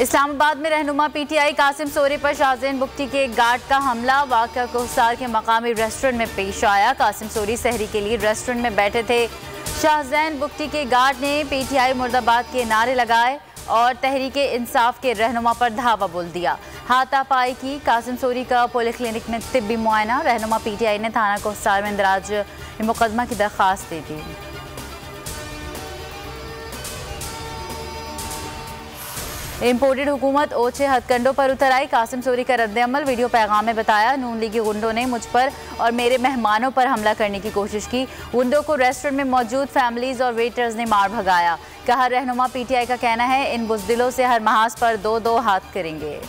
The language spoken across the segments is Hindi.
इस्लामाबाद में रहनुमा पीटीआई कासिम सोरी पर शाहजैन बुख्ती के एक गार्ड का हमला वाक़या कोहसार के मकामी रेस्टोरेंट में पेश आया। कासिम सोरी सहरी के लिए रेस्टोरेंट में बैठे थे। शाहजैन बुख्ती के गार्ड ने पीटीआई मुर्दाबाद के नारे लगाए और तहरीके इंसाफ के रहनुमा पर धावा बोल दिया। हाथापाई की। कासिम सोरी का पॉलीक्लिनिक में तिब्बी मुआयना। रहनुमा पीटीआई ने थाना कोहसार में इंदराज मुकदमा की दरख्वास्त दे दी। इम्पोर्टेड हुकूमत ओछे हथकंडों पर उतर आई। कासिम सोरी का रद्द-ए-अमल। वीडियो पैगाम में बताया, नून लीगी गुंडों ने मुझ पर और मेरे मेहमानों पर हमला करने की कोशिश की। गुंडों को रेस्टोरेंट में मौजूद फैमिलीज और वेटर्स ने मार भगाया। कहा, रहनुमा पीटीआई का कहना है इन बुज़दिलों से हर महाज पर दो दो हाथ करेंगे।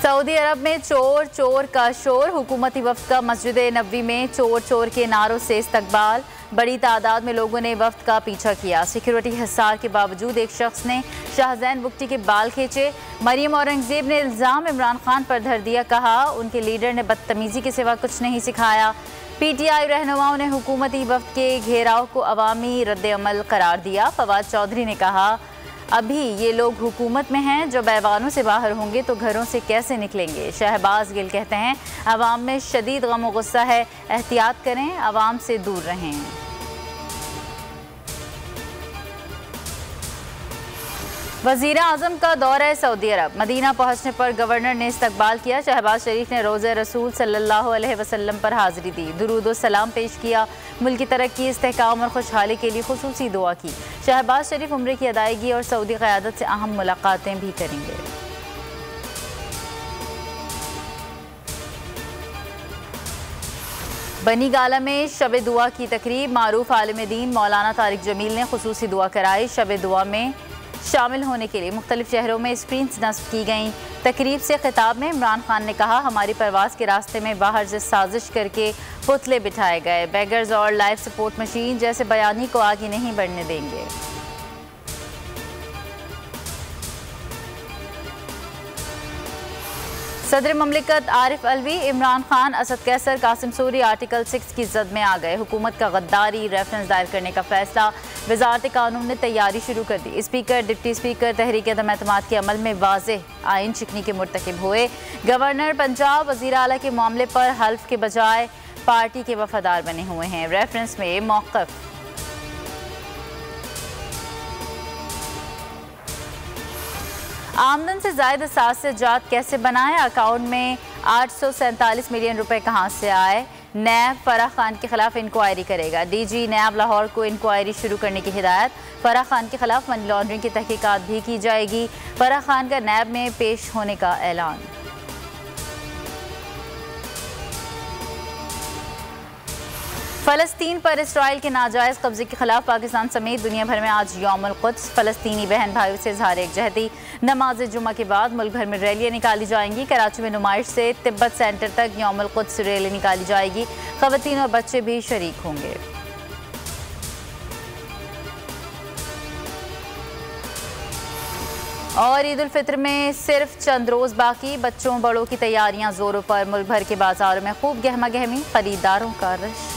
सऊदी अरब में चोर चोर का शोर। हुकूमती वफ्द का मस्जिद नबवी में चोर चोर के नारों से इस्तकबाल। बड़ी तादाद में लोगों ने वफ्द का पीछा किया। सिक्योरिटी हिसार के बावजूद एक शख्स ने शाहजैन बुख्ती के बाल खींचे। मरियम औरंगजेब ने इल्ज़ाम इमरान खान पर धर दिया। कहा, उनके लीडर ने बदतमीजी के सिवा कुछ नहीं सिखाया। पीटीआई रहनुमाओं ने हुकूमती वफ्द के घेराव को अवामी रद्द-ए-अमल करार दिया। फवाद चौधरी ने कहा, अभी ये लोग हुकूमत में हैं, जब ऐवानों से बाहर होंगे तो घरों से कैसे निकलेंगे। शहबाज गिल कहते हैं, अवाम में शदीद गम और गुस्सा है, एहतियात करें, अवाम से दूर रहें। वज़ीर आज़म का दौरा है सऊदी अरब। मदीना पहुंचने पर गवर्नर ने इस्तकबाल किया। शहबाज शरीफ ने रोज़े रसूल सल्लल्लाहु अलैहि वसल्लम पर हाज़िरी दी। दुरूद व सलाम पेश किया। मुल्क की तरक्की, इस्तेहकाम और खुशहाली के लिए खुसूसी दुआ की। शहबाज शरीफ उम्रे की अदायगी और सऊदी क़यादत से अहम मुलाकातें भी करेंगे। बनी गाला में शब दुआ की तकरीब। मारूफ आलिम दीन मौलाना तारिक जमील ने खुसूसी दुआ कराई। शब दुआ में शामिल होने के लिए मुख्तलिफ शहरों में स्क्रीन्स नस्ब की गईं। तकरीब से खिताब में इमरान खान ने कहा, हमारी परवाज़ के रास्ते में बाहर से साजिश करके पुतले बिठाए गए। बैगर्स और लाइफ सपोर्ट मशीन जैसे बयानी को आगे नहीं बढ़ने देंगे। सदर ममलिकत आरिफ अलवी, इमरान खान, असद कैसर, कासिम सोरी आर्टिकल 6 की जद में आ गए। हुकूमत का गद्दारी रेफरेंस दायर करने का फैसला। वजारत कानून ने तैयारी शुरू कर दी। स्पीकर, डिप्टी स्पीकर तहरीक अदम एतमाद के अमल में वाज़ेह आइन शिकनी के मुर्तकिब हुए। गवर्नर पंजाब वज़ीर आला के मामले पर हल्फ के बजाय पार्टी के वफादार बने हुए हैं। रेफरेंस में मौक़िफ़। आमदन से ज़ायद असासियात कैसे बनाएं? अकाउंट में 847 मिलियन रुपए कहाँ से आए? नैब फराह खान के खिलाफ इंक्वायरी करेगा। डीजी नैब लाहौर को इंक्वायरी शुरू करने की हिदायत। फराह खान के खिलाफ मनी लॉन्ड्रिंग की तहकीकात भी की जाएगी। फराह खान का नैब में पेश होने का ऐलान। फ़लस्तीन पर इसराइल के नाजायज़ कब्जे के खिलाफ पाकिस्तान समेत दुनिया भर में आज यौमुल क़ुद्स। फ़लस्तीनी बहन भाइयों से इज़हार एकजहती। नमाज जुमा के बाद मुल्क भर में रैलियाँ निकाली जाएंगी। कराची में नुमाइश से तिब्बत सेंटर तक यौमुल क़ुद्स रैली निकाली जाएगी। ख़वातीन और बच्चे भी शरीक होंगे। और ईद उल फित्र में सिर्फ चंद रोज़ बाकी। बच्चों बड़ों की तैयारियां जोरों पर। मुल्क भर के बाजारों में खूब गहमा गहमी, खरीदारों का रश।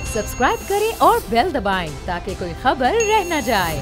सब्सक्राइब करें और बेल दबाएं ताकि कोई खबर रह न जाए।